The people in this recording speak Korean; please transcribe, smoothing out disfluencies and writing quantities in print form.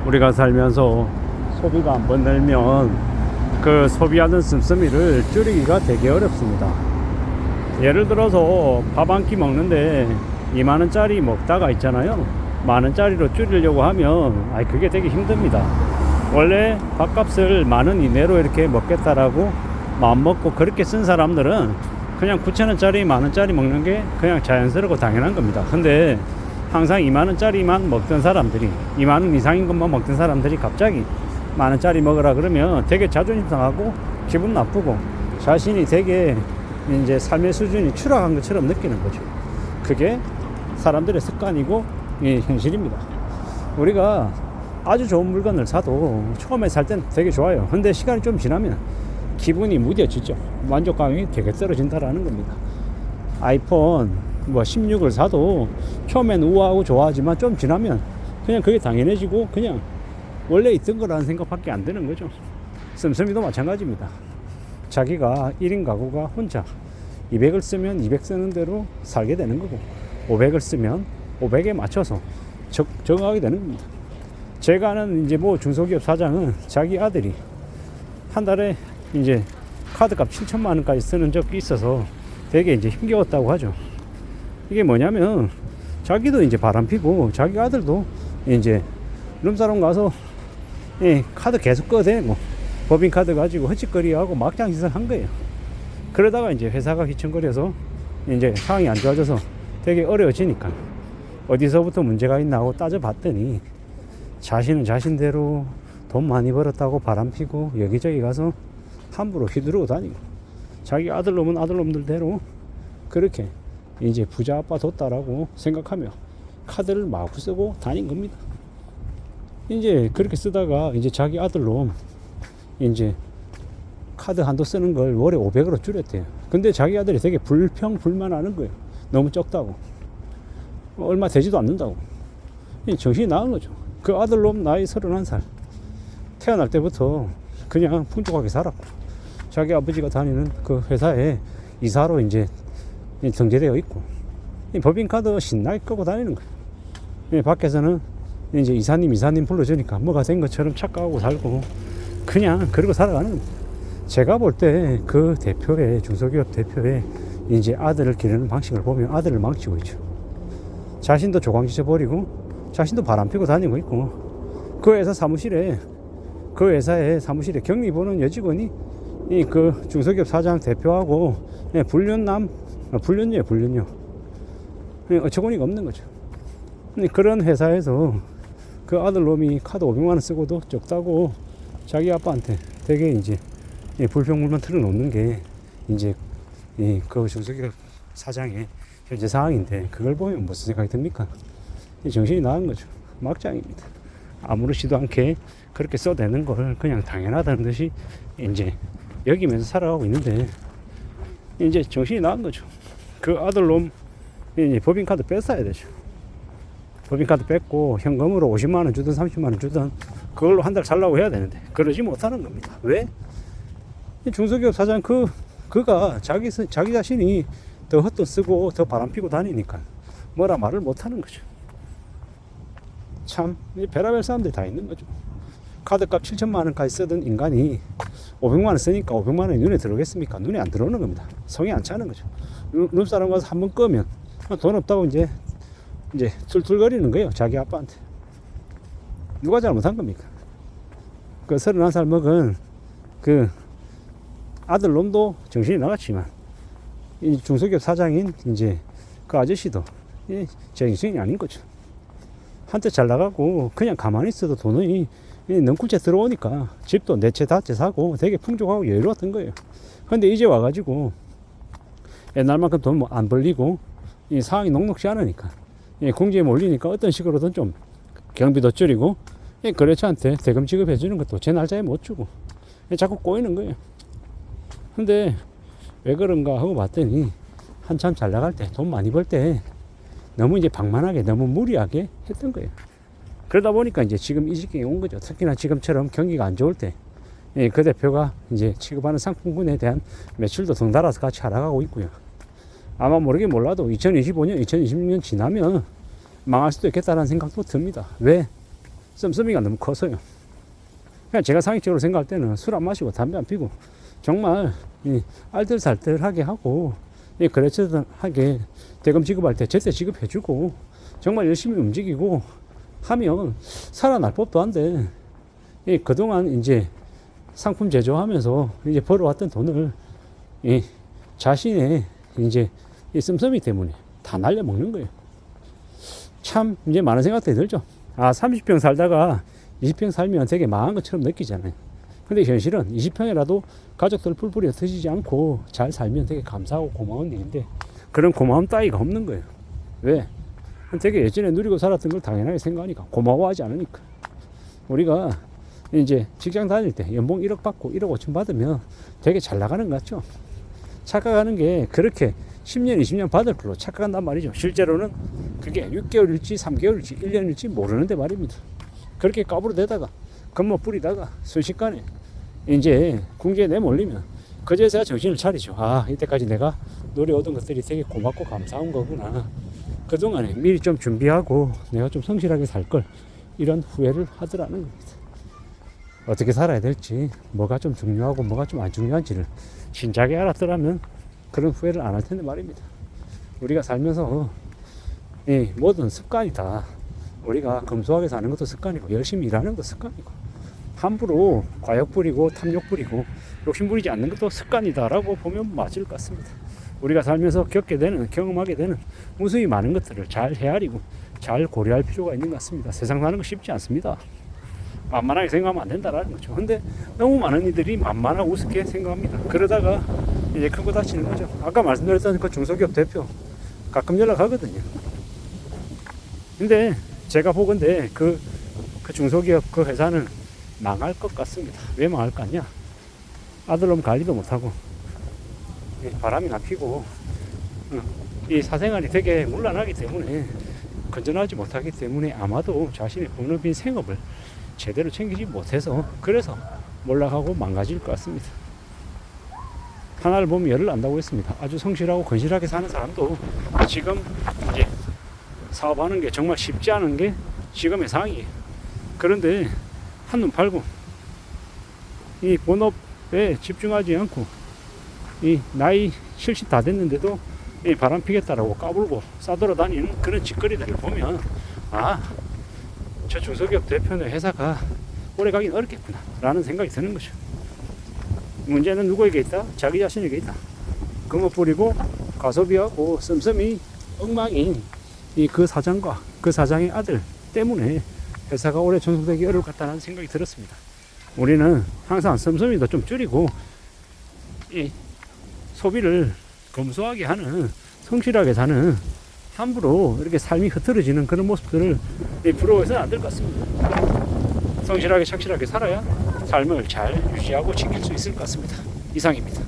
우리가 살면서 소비가 한 번 늘면 그 소비하는 씀씀이를 줄이기가 되게 어렵습니다. 예를 들어서 밥 한 끼 먹는데 2만원짜리 먹다가 있잖아요. 만원짜리로 줄이려고 하면 그게 되게 힘듭니다. 원래 밥값을 10,000원 이내로 이렇게 먹겠다라고 마음먹고 그렇게 쓴 사람들은 그냥 9,000원짜리 10,000원짜리 먹는 게 그냥 자연스럽고 당연한 겁니다. 근데 항상 20,000원짜리만 먹던 사람들이 20,000원 이상인 것만 먹던 사람들이 갑자기 10,000원짜리 먹으라 그러면 되게 자존심 상하고 기분 나쁘고 자신이 되게 이제 삶의 수준이 추락한 것처럼 느끼는 거죠. 그게 사람들의 습관이고 현실입니다. 우리가 아주 좋은 물건을 사도 처음에 살 때는 되게 좋아요. 근데 시간이 좀 지나면 기분이 무뎌지죠. 만족감이 되게 떨어진다라는 겁니다. 아이폰 16을 사도 처음엔 우아하고 좋아하지만 좀 지나면 그냥 그게 당연해지고 그냥 원래 있던 거라는 생각밖에 안 드는 거죠. 씀씀이도 마찬가지입니다. 자기가 1인 가구가 혼자 200을 쓰면 200 쓰는 대로 살게 되는 거고 500을 쓰면 500에 맞춰서 적응하게 되는 겁니다. 제가 아는 이제 중소기업 사장은 자기 아들이 한 달에 이제 카드값 7천만 원까지 쓰는 적이 있어서 되게 이제 힘겨웠다고 하죠. 이게 뭐냐면 자기도 이제 바람피고 자기 아들도 이제 룸사롱 가서 카드 계속 꺼대고 법인카드 가지고 헛짓거리하고 막장짓을 한 거예요. 그러다가 이제 회사가 휘청거려서 이제 상황이 안 좋아져서 되게 어려워지니까 어디서부터 문제가 있나 하고 따져봤더니 자신은 자신대로 돈 많이 벌었다고 바람피고 여기저기 가서 함부로 휘두르고 다니고 자기 아들놈은 아들놈들대로 그렇게 이제 부자 아빠 뒀다라고 생각하며 카드를 마구 쓰고 다닌 겁니다. 이제 그렇게 쓰다가 이제 자기 아들놈 이제 카드 한도 쓰는 걸 월에 500으로 줄였대요. 근데 자기 아들이 되게 불만하는 거예요. 너무 적다고. 얼마 되지도 않는다고. 정신이 나간 거죠. 그 아들놈 나이 31살. 태어날 때부터 그냥 풍족하게 살았고 자기 아버지가 다니는 그 회사에 이사로 이제 등재되어 있고 법인카드 신나게 끄고 다니는 거예요. 밖에서는 이제 이사님 불러주니까 뭐가 된 것처럼 착각하고 살고 그냥 그러고 살아가는 겁니다. 제가 볼 때 그 대표의 중소기업 대표의 이제 아들을 기르는 방식을 보면 아들을 망치고 있죠. 자신도 조광지쳐 버리고 자신도 바람피고 다니고 있고 그 회사 사무실에 그 회사의 사무실에 격리 보는 여직원이 그 중소기업 사장 대표하고 불륜녀 어처구니가 없는 거죠. 그런 회사에서 그 아들놈이 카드 500만 원 쓰고도 적다고 자기 아빠한테 되게 이제 불평불만 틀어놓는 게 이제 그 중소기업 사장의 현재 상황인데 그걸 보면 무슨 생각이 듭니까? 정신이 나간 거죠. 막장입니다. 아무렇지도 않게 그렇게 써대는 걸 그냥 당연하다는 듯이 이제 여기면서 살아가고 있는데 이제 정신이 나간 거죠. 그 아들놈 이제 법인카드 뺐어야 되죠. 법인카드 뺐고 현금으로 50만 원 주든 30만 원 주든 그걸로 한 달 살라고 해야 되는데 그러지 못하는 겁니다. 왜? 중소기업 사장 그가 자기 자신이 더 헛돈 쓰고 더 바람피고 다니니까 뭐라 말을 못하는 거죠. 참 별의별 사람들이 다 있는 거죠. 카드값 7천만 원까지 쓰던 인간이 500만 원 쓰니까 500만 원이 눈에 들어오겠습니까? 눈에 안 들어오는 겁니다. 성이 안 차는 거죠. 룸사롱 가서 한번 끄면 돈 없다고 이제 툴툴거리는 거예요. 자기 아빠한테. 누가 잘못한 겁니까? 그 31살 먹은 그 아들놈도 정신이 나갔지만 이 중소기업 사장인 이제 그 아저씨도 정신이 아닌 거죠. 한때 잘 나가고 그냥 가만히 있어도 돈이 넝쿨째 들어오니까 집도 4채 5채 사고 되게 풍족하고 여유로웠던 거예요. 근데 이제 와가지고 옛날만큼 돈 안 벌리고 이 상황이 녹록지 않으니까 공지에 몰리니까 어떤 식으로든 좀 경비도 줄이고 거래처한테 대금 지급해 주는 것도 제 날짜에 못 주고 자꾸 꼬이는 거예요. 근데 왜 그런가 하고 봤더니 한참 잘 나갈 때 돈 많이 벌 때 너무 이제 방만하게 너무 무리하게 했던 거예요. 그러다 보니까 이제 지금 이 지경에 온 거죠. 특히나 지금처럼 경기가 안 좋을 때 그 대표가 이제 취급하는 상품군에 대한 매출도 덩달아서 같이 하락하고 있고요. 아마 모르긴 몰라도 2025년, 2026년 지나면 망할 수도 있겠다는 생각도 듭니다. 왜? 씀씀이가 너무 커서요. 그냥 제가 상식적으로 생각할 때는 술 안 마시고 담배 안 피고 정말 알뜰살뜰하게 하고 그래처하게 대금 지급할 때 제때 지급해주고 정말 열심히 움직이고 하면 살아날 법도 한데 그동안 이제 상품 제조하면서 이제 벌어왔던 돈을 자신의 이제 이 씀씀이 때문에 다 날려먹는 거예요. 참 이제 많은 생각들이 들죠. 30평 살다가 20평 살면 되게 망한 것처럼 느끼잖아요. 근데 현실은 20평이라도 가족들 뿔뿔이 흩어지지 않고 잘 살면 되게 감사하고 고마운 일인데 그런 고마움 따위가 없는 거예요. 왜? 되게 예전에 누리고 살았던 걸 당연하게 생각하니까 고마워하지 않으니까. 우리가 이제 직장 다닐 때 연봉 1억 받고 1억 5천 받으면 되게 잘 나가는 것 같죠. 착각하는 게 그렇게 10년 20년 받을 걸로 착각한단 말이죠. 실제로는 그게 6개월일지 3개월일지 1년일지 모르는데 말입니다. 그렇게 까부러대다가 건모 뿌리다가 순식간에 이제 궁지에 내몰리면 그제서야 정신을 차리죠. 이때까지 내가 노려오던 것들이 되게 고맙고 감사한 거구나. 그동안에 미리 좀 준비하고 내가 좀 성실하게 살 걸, 이런 후회를 하더라는 겁니다. 어떻게 살아야 될지, 뭐가 좀 중요하고 뭐가 좀 안 중요한지를 진작에 알았더라면 그런 후회를 안 할 텐데 말입니다. 우리가 살면서 모든 습관이다. 우리가 검소하게 사는 것도 습관이고 열심히 일하는 것도 습관이고 함부로 과욕 부리고 탐욕 부리고 욕심 부리지 않는 것도 습관이다라고 보면 맞을 것 같습니다. 우리가 살면서 겪게 되는, 경험하게 되는 무수히 많은 것들을 잘 헤아리고 잘 고려할 필요가 있는 것 같습니다. 세상 사는 거 쉽지 않습니다. 만만하게 생각하면 안 된다라는 거죠. 근데 너무 많은 이들이 만만하고 우습게 생각합니다. 그러다가 이제 크고 다치는 거죠. 아까 말씀드렸던 그 중소기업 대표 가끔 연락하거든요. 근데 제가 보건대 그 중소기업 그 회사는 망할 것 같습니다. 왜 망할 거 아니야? 아들놈 관리도 못하고 바람이 나 피고 이 사생활이 되게 문란하기 때문에 건전하지 못하기 때문에 아마도 자신의 본업인 생업을 제대로 챙기지 못해서 그래서 몰락하고 망가질 것 같습니다. 하나를 보면 열을 안다고 했습니다. 아주 성실하고 건실하게 사는 사람도 지금 이제 사업하는 게 정말 쉽지 않은 게 지금의 상황이에요. 그런데 한눈 팔고 이 본업에 집중하지 않고 이 나이 70 다 됐는데도 이 바람 피겠다라고 까불고 싸돌아다니는 그런 짓거리들을 보면 저 중소기업 대표는 회사가 오래 가긴 어렵겠구나 라는 생각이 드는 거죠. 문제는 누구에게 있다? 자기 자신에게 있다. 금을 뿌리고 가소비하고 씀씀이 엉망인 그 사장과 그 사장의 아들 때문에 회사가 오래 존속되기 어려울 것 같다는 생각이 들었습니다. 우리는 항상 씀씀이도 좀 줄이고 이 소비를 검소하게 하는, 성실하게 사는, 함부로 이렇게 삶이 흐트러지는 그런 모습들을 부러워해서는 안 될 것 같습니다. 성실하게 착실하게 살아야 삶을 잘 유지하고 지킬 수 있을 것 같습니다. 이상입니다.